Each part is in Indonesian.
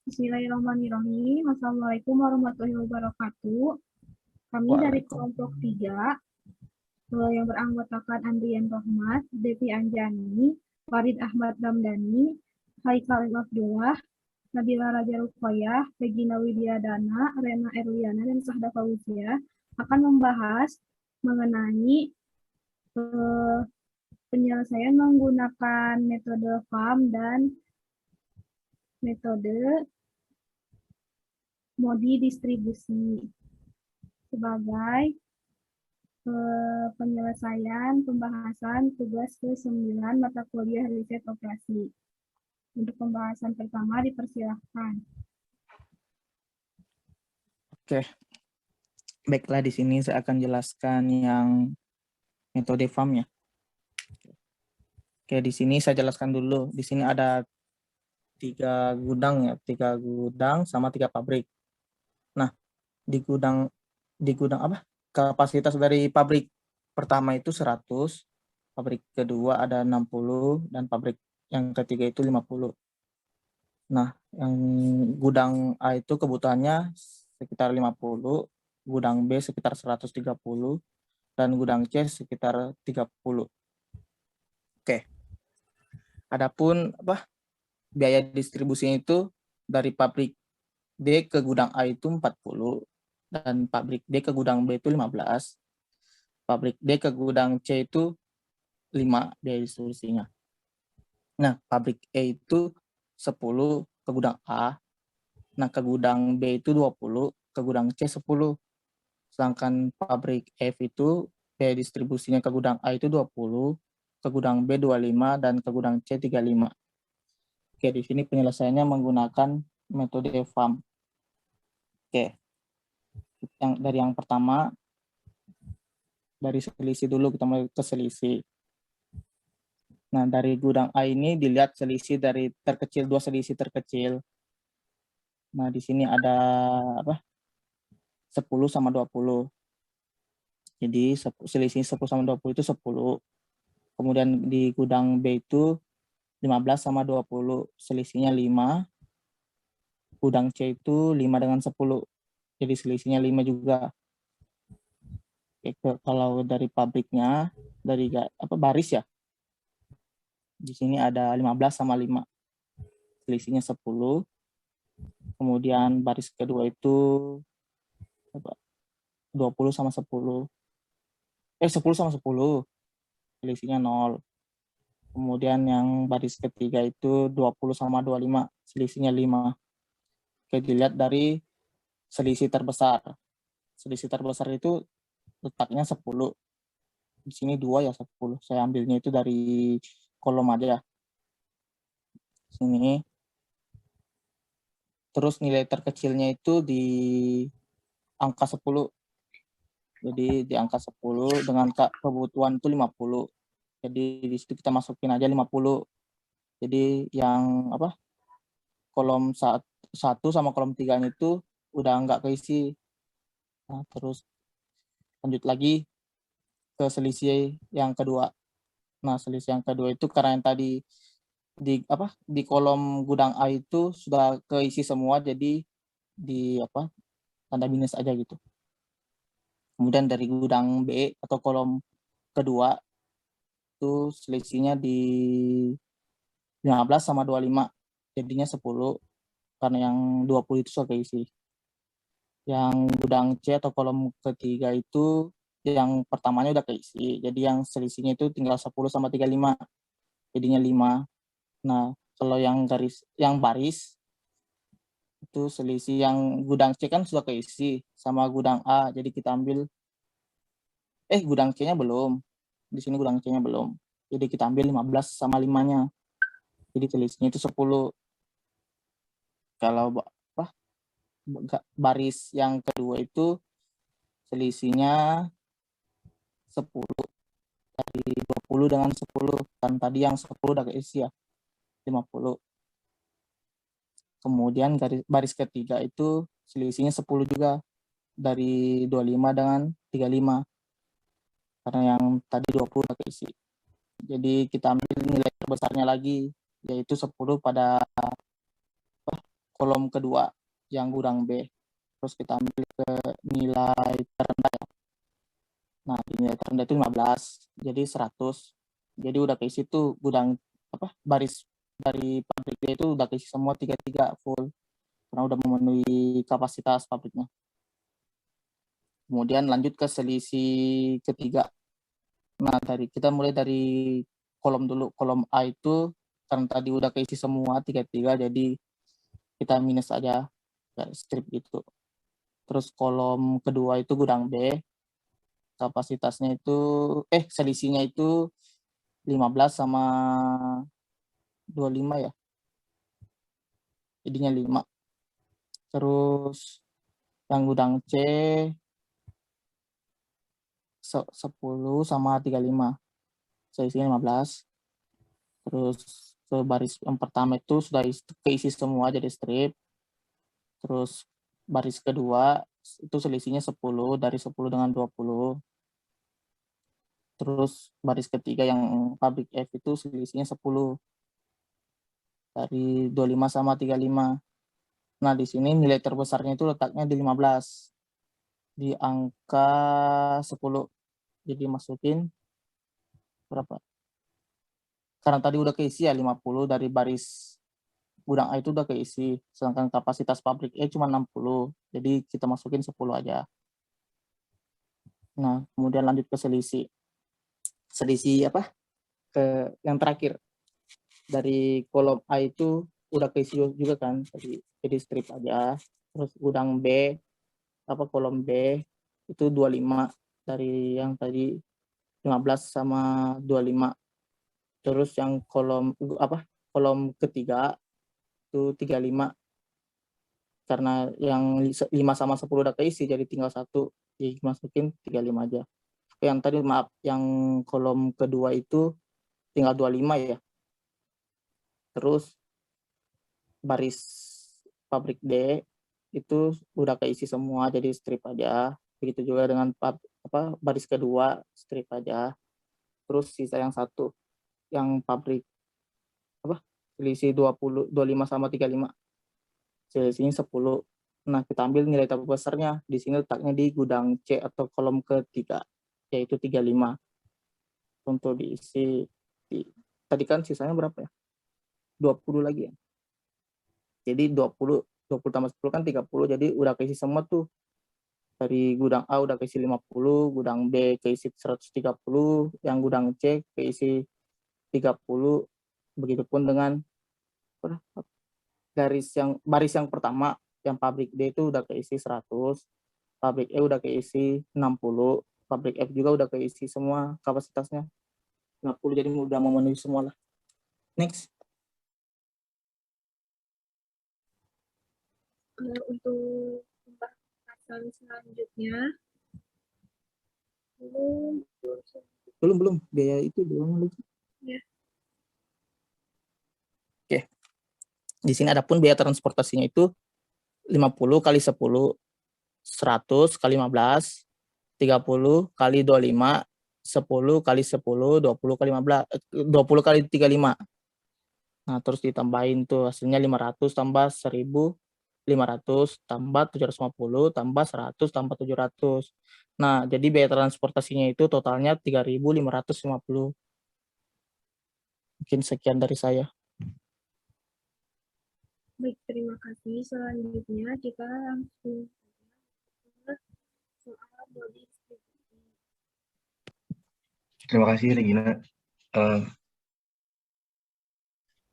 Bismillahirrahmanirrahim. Assalamualaikum warahmatullahi wabarakatuh. Kami dari kelompok 3 yang beranggotakan Andrian Rahmat, Devi Anjani, Farid Ahmad Ramdhani, Haikal Abdullah, Nabila Raja Ruqayyah, Regina Widyadana, Rena Erliana, dan Sahda Fauzia akan membahas mengenai penyelesaian menggunakan metode FAM dan metode modi distribusi sebagai penyelesaian pembahasan tugas ke-9 mata kuliah riset operasi. Untuk pembahasan pertama dipersilahkan. Oke, baiklah, di sini saya akan jelaskan yang metode FAM ya. Oke, di sini saya jelaskan dulu. Di sini ada 3 gudang ya, 3 gudang sama 3 pabrik. Nah, di gudang apa? Kapasitas dari pabrik pertama itu 100, pabrik kedua ada 60, dan pabrik yang ketiga itu 50. Nah, yang gudang A itu kebutuhannya sekitar 50, gudang B sekitar 130, dan gudang C sekitar 30. Oke. Adapun biaya distribusinya itu dari pabrik D ke gudang A itu 40, dan pabrik D ke gudang B itu 15. Pabrik D ke gudang C itu 5 biaya distribusinya. Nah, pabrik E itu 10 ke gudang A. Nah, ke gudang B itu 20, ke gudang C 10. Sedangkan pabrik F itu biaya distribusinya ke gudang A itu 20, ke gudang B 25, dan ke gudang C 35. Oke, di sini penyelesaiannya menggunakan metode FAM. Oke. Dari yang pertama, dari selisih dulu, kita mulai ke selisih. Nah, dari gudang A ini dilihat selisih dari terkecil, 2 selisih terkecil. Nah, di sini ada 10 sama 20. Jadi selisih 10 sama 20 itu 10. Kemudian di gudang B itu 15 sama 20, selisihnya 5. Gudang C itu 5 dengan 10. Jadi selisihnya 5 juga. Oke, kalau dari pabriknya, dari baris ya. Di sini ada 15 sama 5. Selisihnya 10. Kemudian baris kedua itu 20 sama 10. 10 sama 10. Selisihnya 0. Kemudian yang baris ketiga itu 20 sama 25. Selisihnya 5. Oke, dilihat dari selisih terbesar. Selisih terbesar itu letaknya 10. Di sini 2 ya 10. Saya ambilnya itu dari kolom aja. Sini. Terus nilai terkecilnya itu di angka 10. Jadi di angka 10 dengan kebutuhan itu 50. Jadi di situ kita masukin aja 50. Jadi yang kolom 1 sama kolom 3-nya itu udah nggak keisi. Nah, terus lanjut lagi ke selisih yang kedua. Nah, selisih yang kedua itu karena yang tadi di kolom gudang A itu sudah keisi semua, jadi di tanda minus aja gitu. Kemudian dari gudang B atau kolom kedua itu selisihnya di 15 sama 25, jadinya 10 karena yang 20 itu sudah keisi. Yang gudang C atau kolom ketiga itu yang pertamanya udah keisi, jadi yang selisihnya itu tinggal 10 sama 35, jadinya 5. Nah, kalau yang baris itu selisih yang gudang C kan sudah keisi sama gudang A, jadi kita ambil gudang C-nya belum. Di sini gudang C-nya belum. Jadi kita ambil 15 sama 5-nya. Jadi selisihnya itu 10. Kalau baris yang kedua itu selisihnya 10. Dari 20 dengan 10. Kan tadi yang 10 udah keisi ya. 50. Kemudian baris ketiga itu selisihnya 10 juga. Dari 25 dengan 35. Karena yang tadi 20 udah keisi. Jadi kita ambil nilai terbesarnya lagi, yaitu 10 pada kolom kedua yang gudang B. Terus kita ambil ke nilai terendah ya. Nah, di nilai terendah itu 15, jadi 100. Jadi udah keisi tuh gudang baris dari pabrik D itu udah keisi semua 33 full. Karena udah memenuhi kapasitas pabriknya. Kemudian lanjut ke selisih ketiga. Nah, kita mulai dari kolom dulu. Kolom A itu karena tadi udah keisi semua 33, jadi kita minus aja, strip gitu. Terus kolom kedua itu gudang B, kapasitasnya itu selisihnya itu 15 sama 25 ya, jadinya 5. Terus yang gudang C 10 sama 35, selisihnya 15. Terus ke baris yang pertama itu sudah keisi semua jadi strip. Terus baris kedua itu selisihnya 10, dari 10 dengan 20. Terus baris ketiga yang pabrik F itu selisihnya 10, dari 25 sama 35. Nah, di sini nilai terbesarnya itu letaknya di 15, di angka 10. Jadi masukin berapa? Karena tadi udah keisi ya 50, dari baris gudang A itu udah keisi, sedangkan kapasitas pabrik E cuma 60, jadi kita masukin 10 aja. Nah, kemudian lanjut ke selisih ke yang terakhir. Dari kolom A itu udah keisi juga kan, jadi strip aja. Terus gudang B, kolom B itu 25, dari yang tadi 15 sama 25. Terus yang kolom ketiga itu 35, karena yang 5 sama 10 udah keisi, jadi tinggal 1, jadi masukin 35 aja. Yang tadi yang kolom kedua itu tinggal 25 ya. Terus baris pabrik D itu udah keisi semua, jadi strip aja. Begitu juga dengan baris kedua, strip aja. Terus sisa yang satu, yang pabrik selisih 25 sama 35, selisihnya 10. Nah, kita ambil nilai terbesarnya. Di sini letaknya di gudang C atau kolom ketiga, yaitu 35. Untuk diisi, tadi kan sisanya berapa ya? 20 lagi ya. Jadi 20 tambah 10 kan 30, jadi udah keisi semua tuh. Dari gudang A udah keisi 50, gudang B keisi 130, yang gudang C keisi 30. Begitupun dengan baris yang pertama, yang pabrik D itu udah keisi 100, pabrik E udah keisi 60, pabrik F juga udah keisi semua kapasitasnya 50, jadi udah memenuhi semua lah. Next. Untuk pembahasan selanjutnya, belum biaya itu belum lagi. Ya. Oke. Di sini adapun biaya transportasinya itu 50 kali 10, 100 kali 15, 30 kali 25, 10 kali 10, 20 kali 15, 20 kali 35. Nah, terus ditambahin tuh hasilnya 500 tambah 1000, 500 tambah 750 tambah 100 tambah 700. Nah, jadi biaya transportasinya itu totalnya 3.550. Mungkin sekian dari saya. Baik, terima kasih. Selanjutnya kita langsung ke soal body distribusi. Terima kasih, Regina.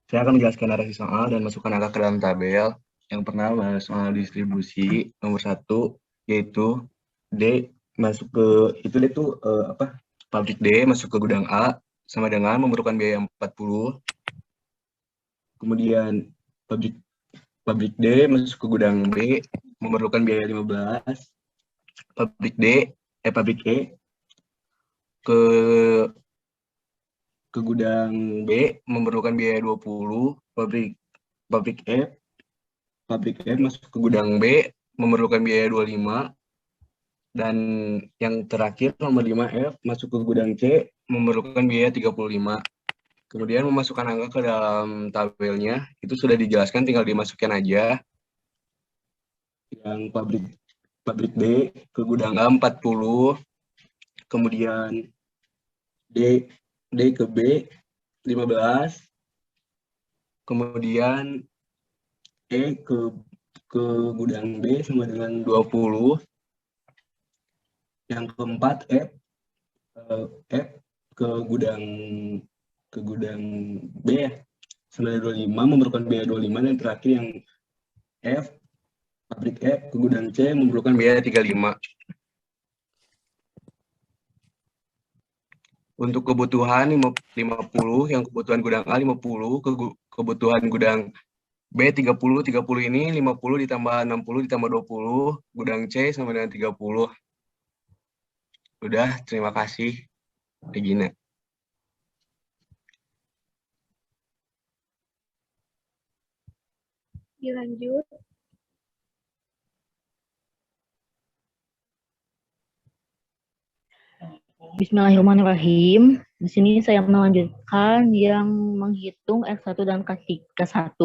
Saya akan menjelaskan narasi soal dan masukkan angka ke dalam tabel. Yang pertama, soal distribusi nomor 1, yaitu D masuk ke D itu pabrik D masuk ke gudang A sama dengan memerlukan biaya 40. Kemudian pabrik D masuk ke gudang B memerlukan biaya 15. Pabrik E ke gudang B memerlukan biaya 20. Pabrik F masuk ke gudang B memerlukan biaya 25. Dan yang terakhir nomor 5F masuk ke gudang C memerlukan biaya 35. Kemudian memasukkan angka ke dalam tabelnya itu sudah dijelaskan, tinggal dimasukkan aja. yang pabrik B ke gudang A 40, kemudian D ke B 15, kemudian E ke gudang B sama dengan 20. Yang keempat F ke gudang B ya, sama dengan 25 memerlukan biaya 25, dan terakhir yang F pabrik F ke gudang C memerlukan biaya 35. Untuk kebutuhan 50, yang kebutuhan gudang A 50, kebutuhan gudang B 30 ini 50 ditambah 60 ditambah 20, gudang C sama dengan 30. Udah, terima kasih, Regina. Dilanjut. Bismillahirrahmanirrahim. Di sini saya melanjutkan yang menghitung X1 dan K1.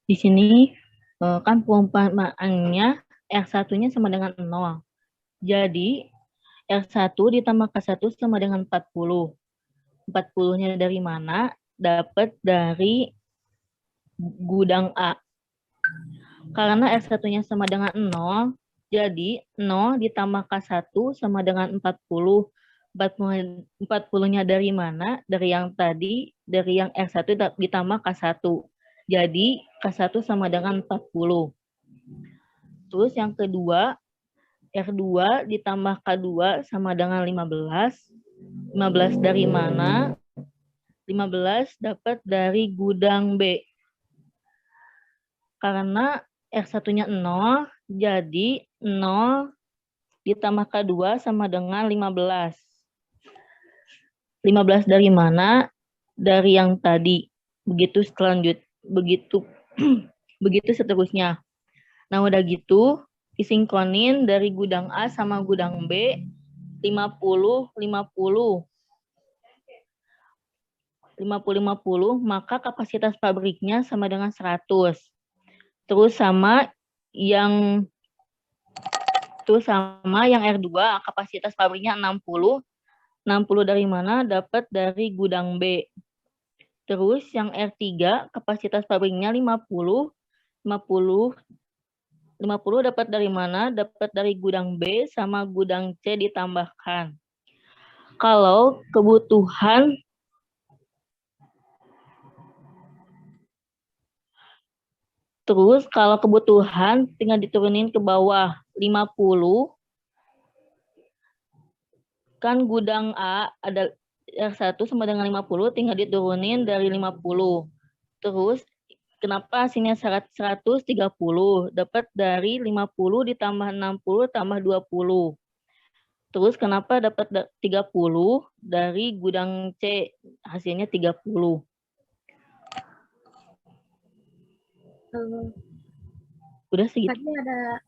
Di sini kan perumpamaannya X1-nya sama dengan 0. Jadi X1 ditambah K1 sama dengan 40. 40-nya dari mana? Dapat dari gudang A. Karena X1-nya sama dengan 0, jadi 0 ditambah K1 sama dengan 40. 40-nya dari mana? Dari yang tadi, dari yang X1 ditambah K1. Jadi K1 sama dengan 40. Terus yang kedua, R2 ditambah K2 sama dengan 15. 15 dari mana? 15 dapat dari gudang B. Karena R1-nya 0, jadi 0 ditambah K2 sama dengan 15. 15 dari mana? Dari yang tadi. Begitu begitu seterusnya. Nah, udah gitu, disinkronin dari gudang A sama gudang B 50 50. 50 50, maka kapasitas pabriknya sama dengan 100. Terus sama yang R2, kapasitas pabriknya 60. 60 dari mana? Dapat dari gudang B. Terus yang R3, kapasitas pabriknya 50. 50 dapat dari mana? Dapat dari gudang B sama gudang C ditambahkan. Kalau kebutuhan tinggal diturunin ke bawah 50. Kan gudang A ada R1 sama dengan 50, tinggal diturunin dari 50. Terus kenapa hasilnya 130? Dapat dari 50 ditambah 60 tambah 20. Terus kenapa dapat 30? Dari gudang C hasilnya 30. Udah segitu? Tadi ada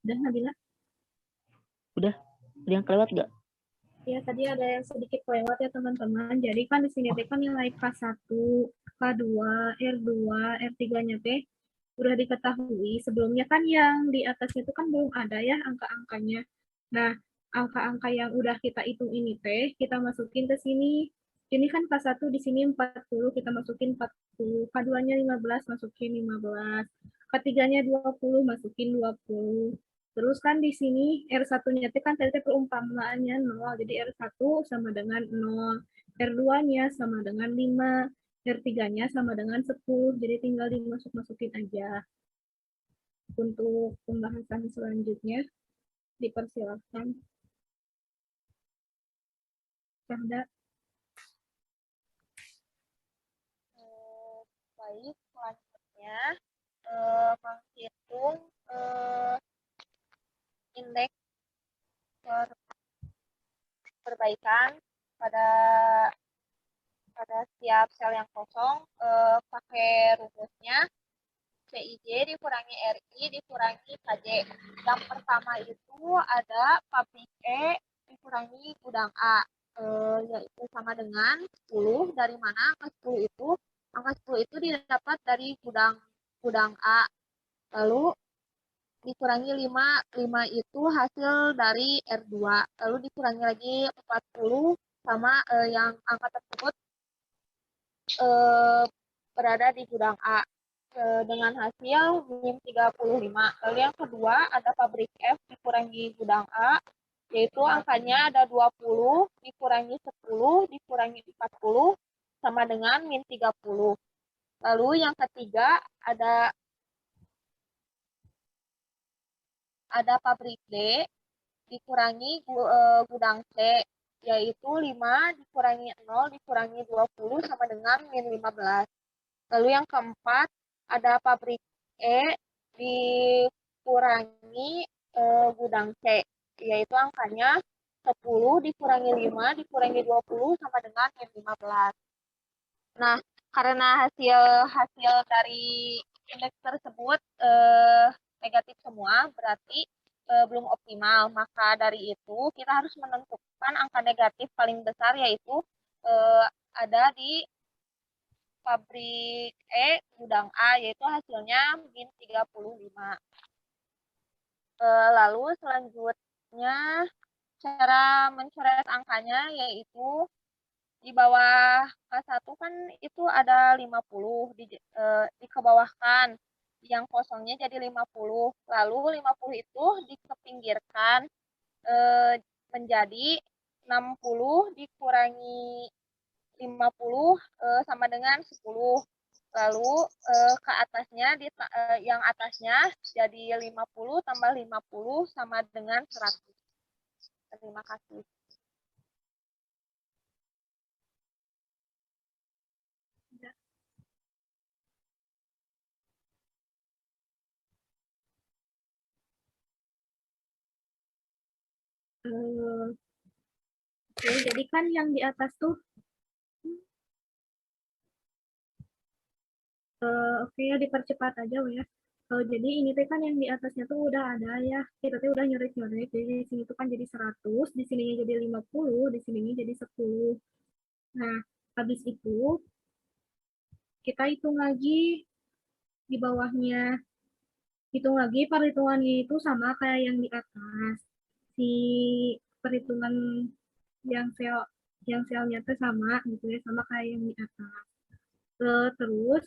Nabila? Udah? Ada yang kelewat nggak? Ya, tadi ada yang sedikit kelewat ya teman-teman. Jadi kan di sini kan nilai K1, K2, R2, R3-nya teh udah diketahui. Sebelumnya kan yang di atasnya itu kan belum ada ya angka-angkanya. Nah, angka-angka yang udah kita hitung ini teh kita masukin ke sini. Ini kan K1 di sini 40, kita masukin 40. K2-nya 15, masukin 15. K3-nya 20, masukin 20. Terus kan di sini R1-nya kan tadi perumpamaannya 0, jadi R1 sama dengan 0, R2-nya sama dengan 5, R3-nya sama dengan 10, jadi tinggal dimasuk-masukin aja. Untuk pembahasan selanjutnya, dipersilakan. Cahda. Baik, selanjutnya menghitung indeks perbaikan pada setiap sel yang kosong, pakai rumusnya CIJ dikurangi RI dikurangi KJ. Yang pertama itu ada pabrik E dikurangi gudang A, yaitu sama dengan 10, dari mana ke 10 itu angka 10 itu didapat dari gudang A. Lalu dikurangi 5, 5 itu hasil dari R2. Lalu dikurangi lagi 40 sama yang angka tersebut berada di gudang A dengan hasil min 35. Lalu yang kedua ada pabrik F dikurangi gudang A, yaitu angkanya ada 20 dikurangi 10 dikurangi 40 sama dengan min 30. Lalu yang ketiga ada pabrik D dikurangi gudang C, yaitu 5 dikurangi 0 dikurangi 20 sama dengan min 15. Lalu yang keempat ada pabrik E dikurangi gudang C, yaitu angkanya 10 dikurangi 5 dikurangi 20 sama dengan min 15. Nah, karena hasil dari indeks tersebut negatif semua, berarti belum optimal. Maka dari itu kita harus menentukan angka negatif paling besar, yaitu ada di pabrik E gudang A, yaitu hasilnya min 35. Lalu selanjutnya cara mencoret angkanya yaitu di bawah K1 kan itu ada 50, dikebawahkan yang kosongnya jadi 50. Lalu 50 itu dikepinggirkan menjadi 60 dikurangi 50 sama dengan 10. Lalu ke atasnya yang atasnya jadi 50 tambah 50 sama dengan 100. Terima kasih. Oke, jadi kan yang di atas tuh oke ya, dipercepat aja ya. Jadi ini teh kan yang di atasnya tuh udah ada ya. Kita tuh udah nyoret-nyoret. Jadi di sini tuh kan jadi 100, di sininya jadi 50, di sininya jadi 10. Nah, habis itu kita hitung lagi di bawahnya. Hitung lagi perhitungannya itu sama kayak yang di atas. Si perhitungan yang selnya tuh sama gitu ya, sama kayak yang di atas. Terus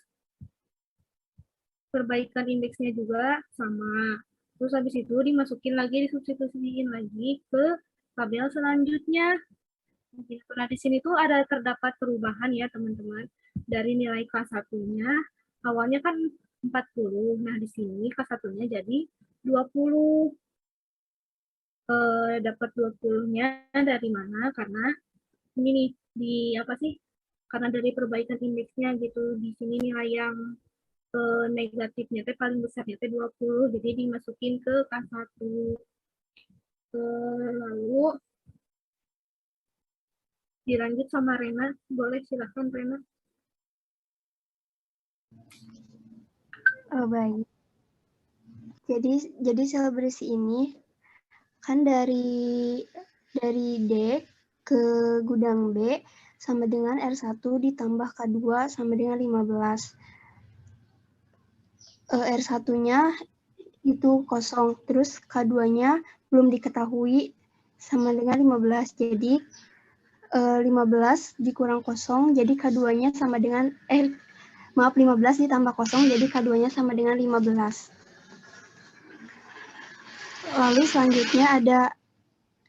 perbaikan indeksnya juga sama. Terus habis itu dimasukin lagi, disubstitusiin lagi ke tabel selanjutnya. Nah, di sini tuh ada terdapat perubahan ya teman-teman. Dari nilai K1-nya, awalnya kan 40. Nah, di sini K1-nya jadi 20. Dapat 20-nya dari mana? Karena ini nih, di apa sih? Karena dari perbaikan indeksnya gitu. Di sini nilai yang negatifnya teh paling besarnya teh 20, jadi dimasukin ke K1. Lalu dilanjut sama Rena, boleh silahkan Rena. Oh, baik. Jadi sel berisi ini kan dari D ke gudang B sama dengan R1 ditambah K2 sama dengan 15. R1-nya itu kosong, terus K2-nya belum diketahui sama dengan 15. Jadi 15 dikurang kosong, jadi K2-nya sama dengan 15 ditambah kosong, jadi K2-nya sama dengan 15. Lalu selanjutnya ada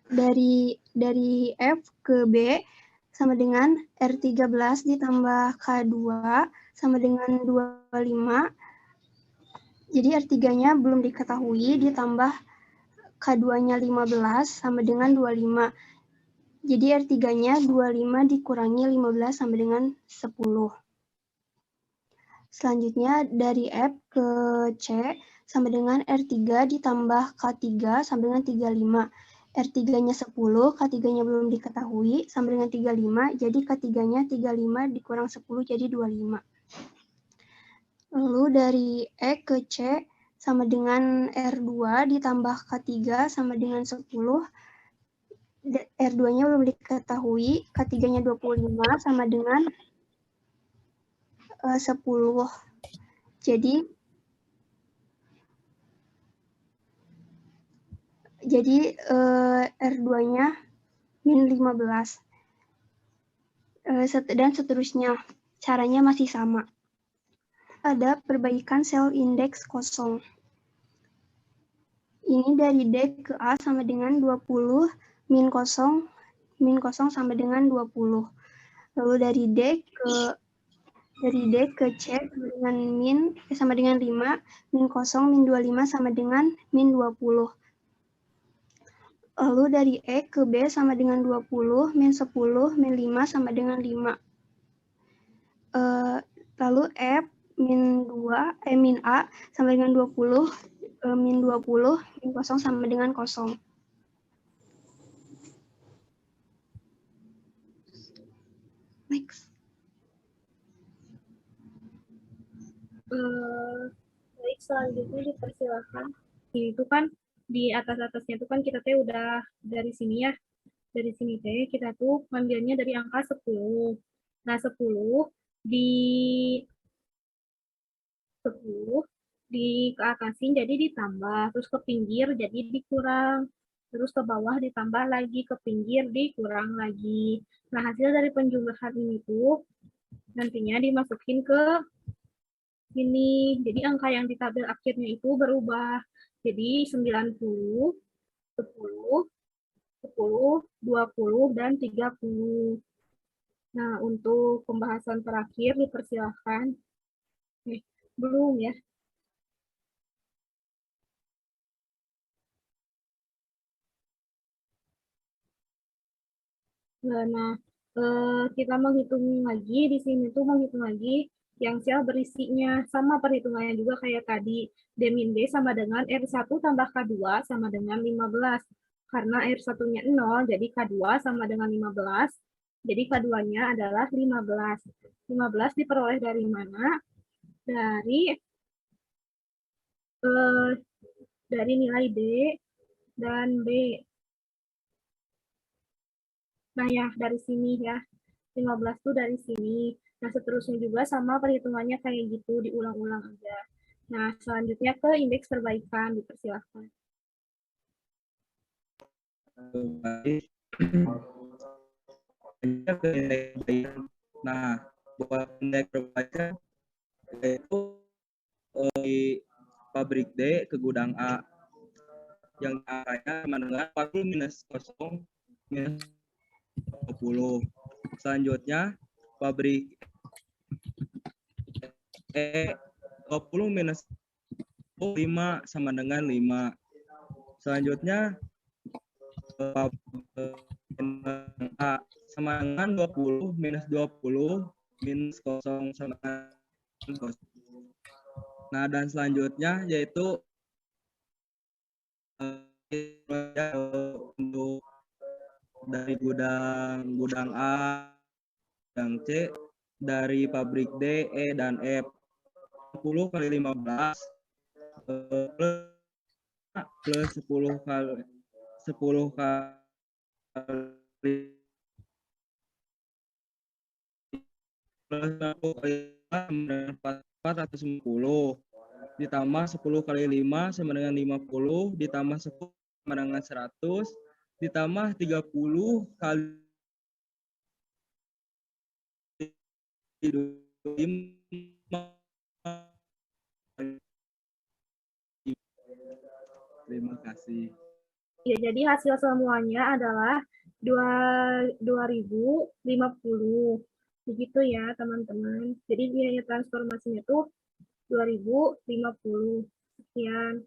dari F ke B sama dengan R13 ditambah K2 sama dengan 25. Jadi R3-nya belum diketahui ditambah K2-nya 15 sama dengan 25. Jadi R3-nya 25 dikurangi 15 sama dengan 10. Selanjutnya dari F ke C sama dengan R3 ditambah K3 sama dengan 35. R3-nya 10, K3-nya belum diketahui sama dengan 35, jadi K3-nya 35 dikurang 10 jadi 25. Lalu dari E ke C sama dengan R2 ditambah K3 sama dengan 10. R2-nya belum diketahui, K3-nya 25 sama dengan 10. Jadi R2-nya min 15. Dan seterusnya. Caranya masih sama. Ada perbaikan sel indeks kosong. Ini dari D ke A sama dengan 20, min kosong sama dengan 20. Lalu dari D ke C sama dengan 5, min kosong, min 25 sama dengan min 20. Lalu dari E ke B sama dengan 20, min 10, min 5 sama dengan 5. Lalu F min A sama dengan 20, min 20, min kosong sama dengan kosong. Next. Baik, selanjutnya dipersilakan. Itu kan di atasnya itu kan kita teh udah dari sini ya. Dari sini teh kita tuh manggilnya dari angka 10. Nah, 10 ke atasin jadi ditambah, terus ke pinggir jadi dikurang, terus ke bawah ditambah lagi, ke pinggir dikurang lagi. Nah, hasil dari penjumlahan ini tuh nantinya dimasukin ke ini. Jadi angka yang di tabel akhirnya itu berubah. Jadi 90, 10, 20, dan 30. Nah, untuk pembahasan terakhir dipersilahkan. Belum ya. Nah, kita menghitung lagi, di sini tuh menghitung lagi yang sel berisinya. Sama perhitungannya juga kayak tadi. D min B sama dengan R1 tambah K2 sama dengan 15. Karena R1-nya 0, jadi K2 sama dengan 15. Jadi K2-nya adalah 15. 15 diperoleh dari mana? Dari nilai D dan B. Nah ya, dari sini ya. 15 tuh dari sini. Nah, seterusnya juga sama perhitungannya kayak gitu, diulang-ulang aja. Nah, selanjutnya ke indeks perbaikan, dipersilahkan. Nah, buat indeks perbaikan yaitu di pabrik D ke gudang A yang angkanya sama dengan 40 minus 0 minus 20. Selanjutnya pabrik E 20 minus 5 sama dengan 5. Selanjutnya A sama dengan 20 minus 20 minus 0 sama dengan 0. Nah, dan selanjutnya yaitu untuk dari gudang A, gudang C, dari pabrik D, E, dan F. 10 kali 15 plus 10 kali 10 kali plus 60 kali 450 ditambah 10 kali 5 sama dengan 50 ditambah 10 sama dengan 100 ditambah 30 kali 5. Terima kasih. Ya, jadi hasil semuanya adalah 2050. Begitu ya, teman-teman. Jadi biaya transformasinya itu 2050. Sekian.